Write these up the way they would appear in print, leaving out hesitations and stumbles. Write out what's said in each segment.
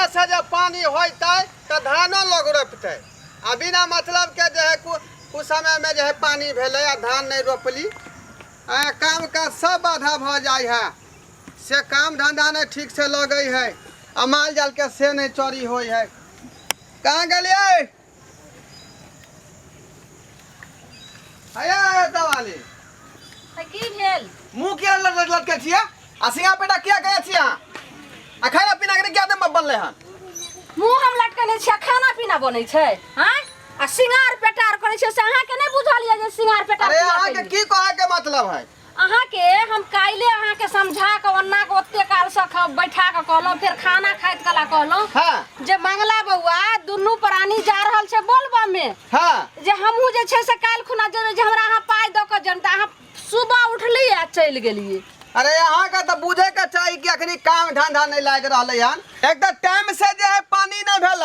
समय से जब पानी होते तो धानो लोग रोपते। आ बिना मतलब के जो है कुछ समय में जो है पानी भेले आ धान नहीं रोपली काम का सब बाधा भ जाए है से काम धंधा नहीं ठीक से लगे है आ माल जाल के से नहीं चोरी हो है। कहाँ गलिए दवाली की भेल मुँह किया लटके छिया आ सिंगा पेटा किया गया छिया आ खाना पीना के क्या दम बनले हन मुंह हम लटकने छिया खाना पीना बनै छै हां आ सिंगार पेटार करै छै से अहाँ के नहीं बुझल ये जे सिंगार पेटार अरे अहाँ के की कहे के मतलब है अहाँ के हम काइले अहाँ के समझा के ओन्ना के ओते काल से बैठा के कहलो फिर खाना खाइत कला कहलो हां जे मंगला बउआ दुन्नू प्राणी जा रहल छै बोलबा में हां जे हमहू जे छै से काल खुना जे हमरा अहाँ पाई द के जनता अहाँ सुबह उठली आ चल गेलिए। अरे यहाँ का तो बुझे के चाहिए कि अखनी काम धंधा नहीं लाग रहा है एकदम टाइम से जो है पानी नहीं भेल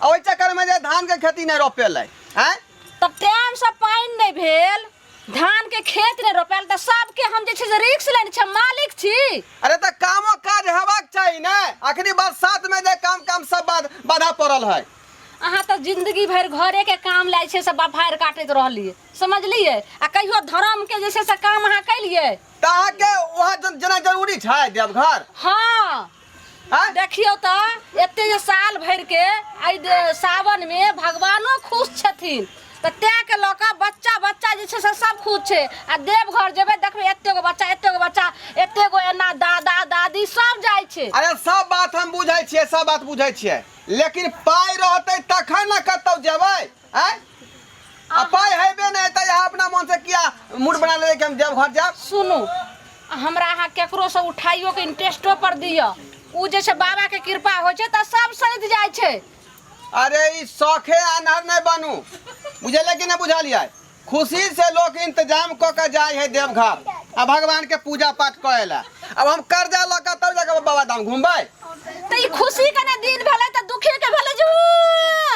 ओहि चक्कर में जो धान के खेती नहीं रोपेल है तब टाइम से पानी नहीं भेल धान के खेत नहीं रोपेल तो सबके हम जे छै से रिस्क लेने छै मालिक छी। अरे तो कामो काज हेबाक चाहिए ना अखनी बरसात में जो काम सब बाधा पड़ल है। अहाँ तो जिंदगी भर घरे के काम लाय छै सब बाफार काटत रहलिए समझलिए आ कहियो धर्म के जैसे से काम अहाँ कैलिए ताहा के वहाँ जना जरूरी है देवघर। हाँ देखियो तो एते जे साल भर के आई सावन में भगवानो खुश छथिन तो त्या के लौका बच्चा बच्चा जे छै से सब खुश छै आ देवघर जेबे देखबे एते गो बच्चा एते गो एना दादा दादी सब जाय छै। अरे सब बात हम बुझै छियै सब बात बुझै छियै लेकिन पाई रहते तखन न कतौ जेबै आ पाई हेबे नहीं त यहाँ अपना मन से किया मूड बना ले कि हम देवघर जाब। सुनू हमरा अहाँ केकरो से उठाइयो के इंटरेस्टो पर दियो उ जे छै बाबा के कृपा होय छै त सब सहित जाय छै। अरे ई शौखे अनहर नहीं बनू बुझले कि नहीं बुझलिए खुशी से लोग इंतजाम क के जाए है देवघर आ भगवान के पूजा पाठ करेला। अब हम कर्जा ल के तब जाके बाबा धाम घूमबै त ई खुशी के ने दिन भेले त दुखी के भेले जो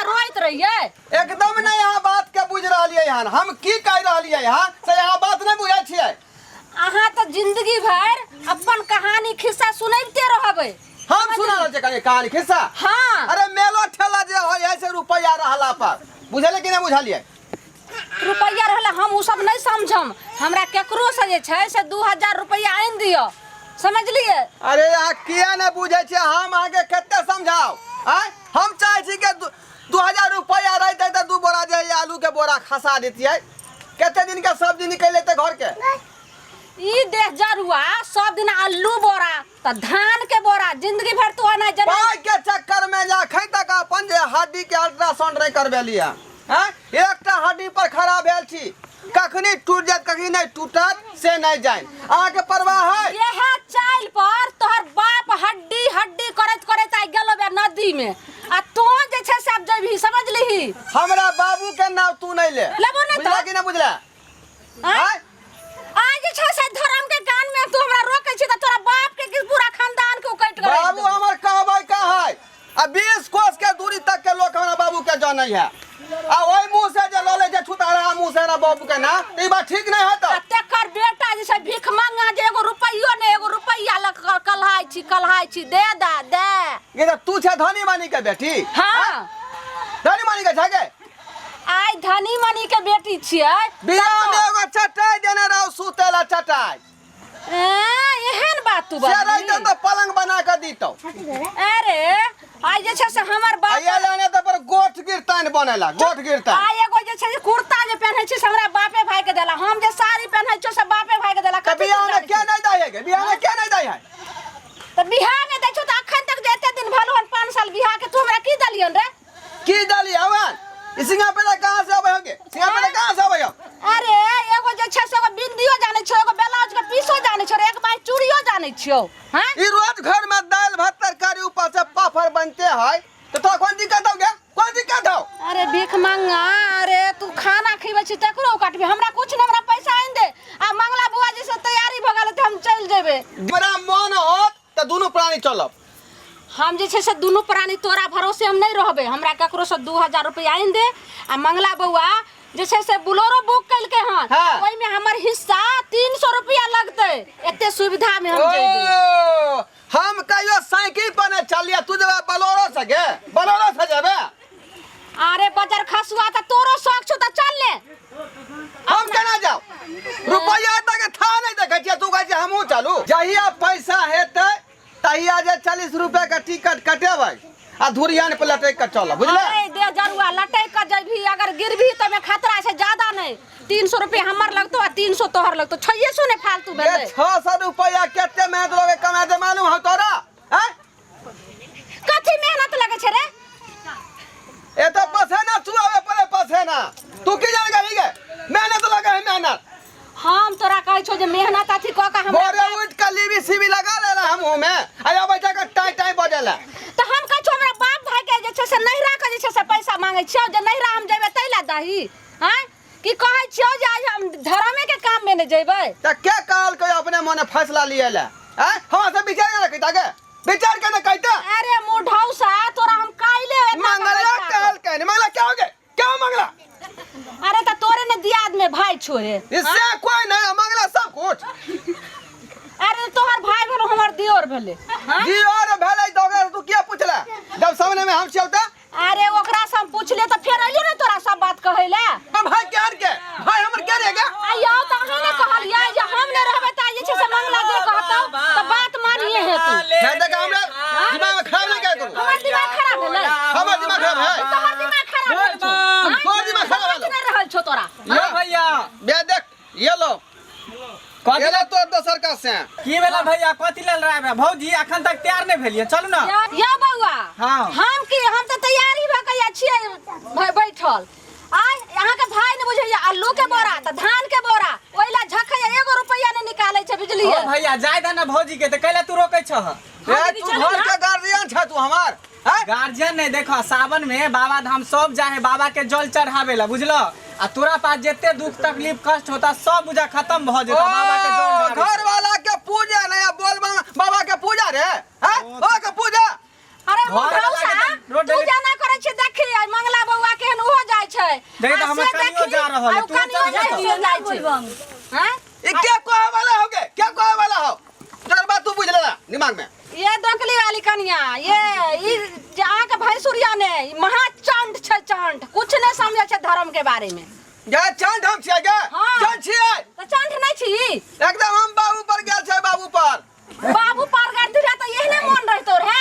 रोइत रहिए एकदम नहीं यहाँ बात के बुझ रहलिए यहाँ हम की कह रहलिए यहाँ से यहाँ बात नहीं बुझै छियै। अहाँ तो जिंदगी भर अपन कहानी खिस्सा सुनैते रहबै हम सुना रहल कहानी खिस्सा। हाँ अरे मेलो ठेला जे हो ऐसे रुपया रहला पर बुझले कि नहीं बुझलिए रुपया रहला हम उ सब नहीं समझम हमरा केकरो से जे छै से 2000 रुपया आइन दियो समझलिए। अरे यहाँ किया नहीं बुझे छे हम आगे कते समझाओ हम चाहे छी के 2000 रुपया रहते तो 2 बोरा जे आलू के बोरा खसा देतिए कते दिन के सब्जी निकल लेते घर के ई देख जरुआ सब दिन आलू बोरा त धान के बोरा जिंदगी भर तो ना जना पाई के चक्कर में जा खै तक अपन जे हड्डी के अल्ट्रासाउंड नहीं करबेलिया एकटा हड्डी पर खड़ा भेल छी कखनी टूट जात कखनी नहीं टूटत से नहीं जाए अहाँ के परवाह है यह चाइल पर तोहर बाप हड्डी हड्डी करत आ गेलो बे नदी में आ तो जे छै सब जइभी समझलिही हमरा बाबू के नाम तू नहीं ले लेबो ना बुझला कि नहीं बुझला आज छै से धर्म के कान में तू हमरा रोकै छी त तोरा बाप के किस पूरा खानदान के उकट कर बाबू हमर कहबै का है आ 20 कोस के दूरी तक के लोग हमरा बाबू के जानै है आ ओई मुंह से जे लले जे छुतारा मुंह से ना बाबू के ना ई बात ठीक नहीं होत तेकर बेटा जे छै भीख मांगा जे एगो रुपैयो ने एगो रुपैया ल कलहाई छी दे दा दे ये तू छे धनी मानी के बेटी हां धनी मानी के छगे आई धनी मनी के बेटी छियै बियाह में एगो चटाई देने रहो सुतेला चटाई एहन बात तू बात से तो पलंग बना के दीतो। अरे आई जे छै से हमर बाप आइया लाने त पर गोठ गिरतान बनेला गोठ गिरतान आई एगो जे छै कुर्ता जे पहनै छी हमरा बापे भाई के देला हम जे साड़ी पहनै छी से बापे भाई के देला बियाह में क्या नहीं दै है बियाह में क्या नहीं दै है त बियाह में दै छ त अखन तक जे एते दिन भेल हन 5 साल बियाह के तू हमरा की दलियन रे की दली हवन सिंगा पे कहां से आबे होगे सिंगा पे कहां से आबे हो अरे एगो जे छै से एगो बिंदियो जानै छ एगो ब्लाउज के पीसो जानै छ एक बाई चूड़ियो जानै छियो हां ई रोज घर में दाल भात तरकारी ऊपर से पापड़ बनते है तो कौन दिक्कत हो गया कोई दिक्कत हो। अरे भीख मांगा अरे तू खाना खिबै छी तकरो काटबे हमरा कुछ न हमरा पैसा आइन दे आ मंगला बुआ जी से तैयारी भ गेल त हम चल जेबे बड़ा मन होत त दोनों प्राणी चलब हम जे छै से दोनों प्राणी तोरा भरोसे हम नहीं रहबे हमरा केकरो से 2000 रुपया आइन दे आ मंगला बउआ जे छै से बुलोरो बुक कैल के हन ओइ में हमर हिस्सा 300 रुपया लगते एते सुविधा में हम जेबे हम कहियो साइकिल पर नहीं चलिए, तू जब बोलेरो से गे, बोलेरो से जेबे। अरे बजर खसुआ त तोरो शौक छ त चल ले। हम केना जाओ? रुपया तक था नहीं देखे छियै, तू कहे हमहू चलू। जहिया पैसा हेतै तहिया जे 40 रुपया का टिकट कटेबै आ धुरियान पे लटक के चल, बुझले? अरे दे जरुआ लटक के जइभी, अगर गिरभी त में खतरा से ज्यादा नहीं। 300 रुपया हमर लगतो आ 300 तोहर लगतो। छैये सो ने फालतू भेले। 600 रुपया केते मेहनत लोगे कमा दे, मालूम हो तोरा? हैं? कथी मेहनत लगे छे रे? ए तो पसेना चुआवे पड़े पसेना। तू की जान गई गे? मेहनत लगे है मेहनत। हम तोरा कहै छौ जे मेहनत अथी क के हम बोरे उठ के लीवी सीवी लगा लेला हम मुंह में। आया बैठा के टाई टाई बजेला। त हम कहै छौ हमरा बाप भाई के जे छै से नहिरा के जे छै से पैसा मांगे छियौ, जे नहिरा हम जेबे तैला दही। हैं? की कहै छियौ जे आज हम धर्मे के काम में ने जेबै? त के कहल के अपने मने फैसला लिएला? हैं? हम से विचार के रखी ताके। विचार के न कहता। अरे मुढौसा तोरा हम काइले मंगला कहल के नहीं, मंगला क्या हो गए? क्या मंगला? अरे त तोरे ने दियाद में भाई छोरे। इससे कोई नहीं, मंगला सब कुछ। अरे तोहर भाई भेलो हमर दियोर भेले। जी और भेलै तो तू क्या पूछला? जब सामने में हम छियौ त? अरे ओकरा से हम पूछले त फेर अइले ने तोरा सब बात कहैले। हम भाई के के? भाई हमर के रहेगा? आयो त अहाँ ने कहलियै जे हम ने रहबै त जे छै से मंगला दे कहतौ त बात मानिए हे तू। क्या देखा हमरा दिमाग में खराब नहीं क्या करूं? हमर दिमाग खराब भेलै। हमर दिमाग खराब है। तोहर दिमाग खराब भेल छौ। तोहर दिमाग खराब है। नहीं रहल छौ तोरा। यो भैया बे देख ये लो। ये लो तो दोसर का से। की भेला भैया? कथि लेल रहबे? भौजी अखन तक तैयार नहीं भेलिए, चलू ना। या बौआ हाँ। हम त तैयारी भ के छियै बैठल। आय यहाँ के भाई ने बुझैया आलू के बोरा त धान के बोरा ओइला झखैया 1 रुपया ने निकालै छै, बुझलिए? ओ भैया जाय दे ना भौजी के, त कैला तू रोकै छह? ए तू घर के गार्जियन छ तू हमार। हैं? गार्जियन नहीं, देखो सावन में बाबा धाम सब जाए बाबा के जल चढ़ावे ला, बुझलो? आ तोरा पास जिते दुख तकलीफ कष्ट होता सब बुझा खत्म भ जेता बाबा के जल ढारे। घर वाला के पूजा नहीं बोल बाबा के पूजा रे। हैं? ओ के पूजा। अरे घर वाला मुढौसा के रोड तू डेली- जाना करे छै, देखी आइ मंगला बौआ केहन ओहो जाय छै। देख त आ हमर से कनियो देखी, जा रहल है, आ तू कनियो चल जाय जा। छै। हैं? ये क्या कहे वाला हो गए? क्या कहे वाला हो? तेरे बात तू बुझ लेला दिमाग में। ये दोकली वाली कनिया ये जहाँ के भैंसुरिया ने महाचंड छै, चंड कुछ नहीं समझे छै धर्म के बारे में। ये चंद हम छियै गे? हाँ। चंद छियै? तो चंड नहीं छी? एकदम हम बाबू पर गेल छै, बाबू पर। बाबू पार कर दिया तो यही नहीं मन रहतो रे।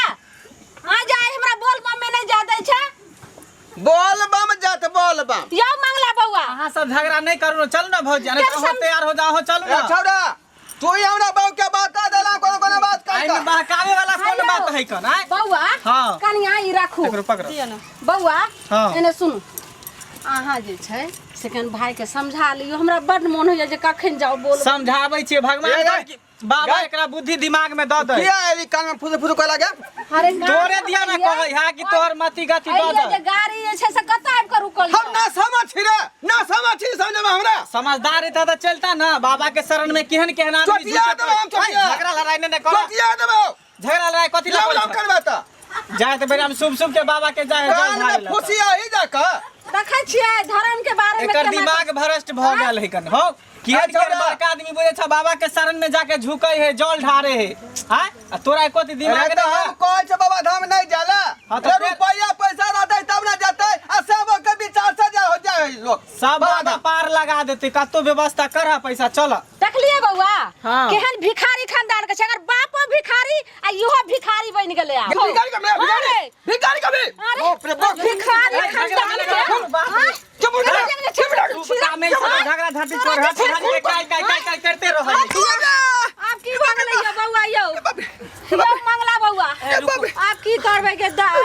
आ जाए हमरा बोल बम में नहीं जा दै छै। बोल बम जात बोल बम। यो मंगला बौआ अहाँ सब झगड़ा नहीं करू, चलू ना भौजी, नहीं तो हम तैयार हो जाओ, चलू ए ना। छौड़ा तू ही हमरा बाबू के बात देला, कोनो कोनो बात आई कह में बहकावे वाला कोन हेलो। बात है कन? आय बौआ हाँ। कनिया ई राखू पकड़ो, पकड़ो। बौआ हाँ। एने सुनू, अहाँ जे छै सेकंड भाई के समझा लियो। हमरा बड मन होइया जे कखन जाओ बोल समझाबै छियै भगवान ये- की बाबा ये- एकरा बुद्धि दिमाग में द दे। किया एली कान में फुसु फुसु कह लगे? अरे तोरे दिया ना कहै हा कि तोहर मति गति द जे दे। गाड़ी जे छै से कत आबि के रुकल हम ना समझ छी रे, ना समझ छी समझ में हमरा। समझदार रहता तो चलता ना। बाबा के शरण में केहन केहन आदमी चोटिया झुकत देबो, हम है। चोटिया। झगड़ा लड़ाई नहीं करो। चोटिया देबो। झगड़ा लड़ाई कथि ला लम करै लम छै? करबे त। जाए तो बेर हम शुभ शुभ के बाबा के जाए जल कान ढारे में ला। फुसिया ही जाका। देखै छियै धर्म के बारे में एकर केना- दिमाग भ्रष्ट भ गेल है कन। हो केहन केहन बड़का आदमी बोले छ बाबा के शरण में जाके झुकै है, जल ढारे है। हां आ तोरा कोती दिमाग अरे तो नहीं हम कहै छै बाबा धाम नहीं जाला। हाँ तो रे फिर- रुपया पैसा रहतै तब ना जतै, आ सब के विचार से जा हो जाए लोग। सब बाबा बाबा पार लगा देते, कतो व्यवस्था कर पैसा चल। देखलिए बौआ हाँ। केहन भिखारी खानदान के छै। अगर बापो भिखारी आ इहो भिखारी बन गेलै आ भिखारी का मैं भिखारी अरे, भिखारी का भी। अरे, बाप रे बाप। भिखारी अरे, खानदान झगड़ा के लगा, बाप रे। हाँ? चुप हो जा, अरे, चुप हो जा। तू बता में सब झगड़ा झाटी छोड़ हट के काय करते रह। आप की भऽ गेलै यौ बौआ यौ मंगला बौआ आप की करबै के दाय?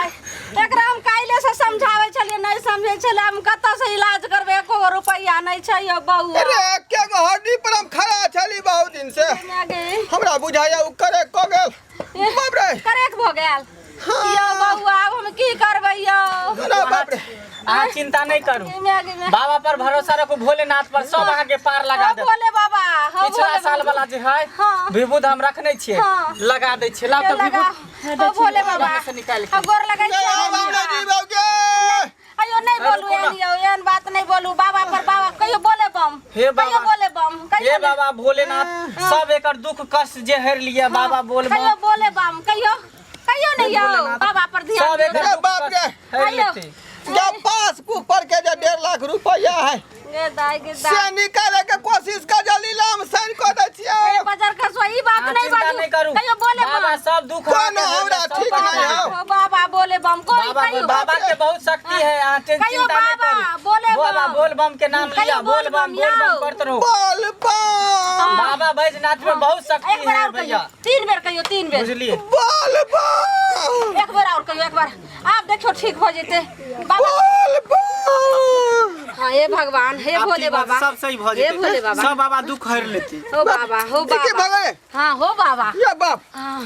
एकरा हम काइले से समझाबै छलिए, नहीं समझै छले। हम कतऽ से इलाज करबै? एको रुपया नहीं छै यौ बौआ। अरे के गो हड्डी पर हम खड़ा छली बहुत दिन से। मागे हमरा बुझाया उ करे क गेल। बाप रे। करेक भऽ गेल यौ बौआ। अब हम की करबै यौ? अरे बाप रे। आ चिंता नहीं करू, मागे में बाबा पर भरोसा रखो, भोलेनाथ पर सब अहाँ के पार लगा दे। भोले बाबा हो पिछला साल वाला जे है हाँ। विभूत हम रखने छिए, हाँ। लगा दे छिए। ला तो लगा विभूत हो भोले बाबा ओहिमे से निकाल के। अब गोर लगै जय हो बाबा जी बाबू के। अयो नहीं बोलू एहन यौ, एहन बात नहीं बोलू। बाबा पर बाबा कहियो बोले बम, हे बाबा। कहियो बोले बम, हे बाबा भोलेनाथ सब एकर दुख कष्ट जे हर लिया बाबा बोल बम कहियो बोले बम कहियो नहीं यो बाबा पर ध्यान सब एकर अरे दुख बाप रे। कष्ट हर लेते जब पास ऊपर के जो 1.5 लाख रुपया है गे दाई से निकाले के कोशिश कर जल्दी लाम साइन कर दे छियै। बाजार कर सो ई बात नहीं चिंता नहीं करू कहियो बोले बाबा बम सब दुख कोनो हमरा ठीक नहीं है। ओ बाबा बोले बम कोई बाबा कहियो बाबा के बहुत शक्ति है यहाँ कहियो चिंता नहीं बाबा करू बोले बाबा बम बोल बम के नाम लिया कहियो बोल बम करते रहो बोल बम बाबा बैजनाथ में बहुत शक्ति एक बार है और कहियो भैया 3 बेर कहियो 3 बेर बुझलिए बोल बम एक बार और कहियो एक बार आप देखो ठीक हो जेते बाबा बोल बम। हां हे भगवान हे अब भोले की बात बाबा सब सही भ हे भोले जेते बाबा सब बाबा दुख हर लेते हो बाबा हो देखी बाबा भगले हां हो बाबा ये बाप हाँ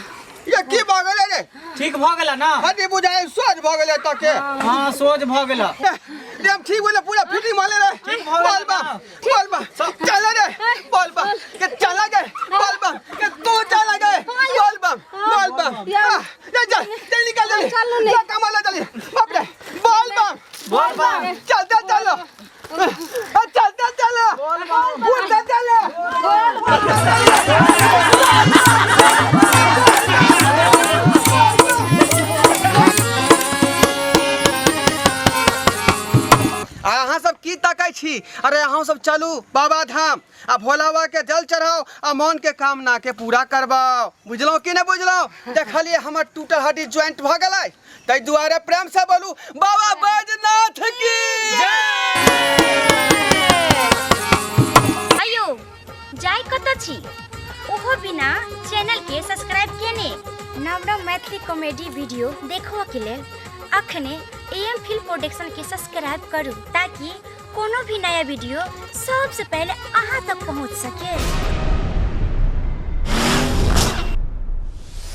ये की भगले रे ठीक भ गेला ना हड्डी बुझाए सोच भगले तके हां सोच भ गेला एकदम ठीक बोले पूरा फिटिंग माले रे ठीक भगले बोल बम चल रे बोल बम के चला गए बोल बम के तू चला गए बोल बम जा जा जल्दी निकल जल्दी जा कमाल जल्दी बाप रे बोल बम चलते चलो चलते चलो बोलते चलो अहाँ सब की ताकै छी अरे अहाँ सब चलू बाबा धाम आ भोला बाबा के जल चढ़ाओ आ मन के कामना के पूरा करबाओ बुझलौ कि नहीं बुझलौ देखलिए हमर टूटल हड्डी ज्वाइंट भ गेलै तै दुआरे प्रेम से बोलू बाबा बैजनाथ की अयो जाय कत छी ओहो बिना चैनल के सब्सक्राइब केने नव नव मैथिली कॉमेडी वीडियो देखो के लेल अखने एम फिल्म प्रोडक्शन के सब्सक्राइब करू ताकि कोनो भी नया वीडियो सबसे पहले अहाँ तक पहुंच सके।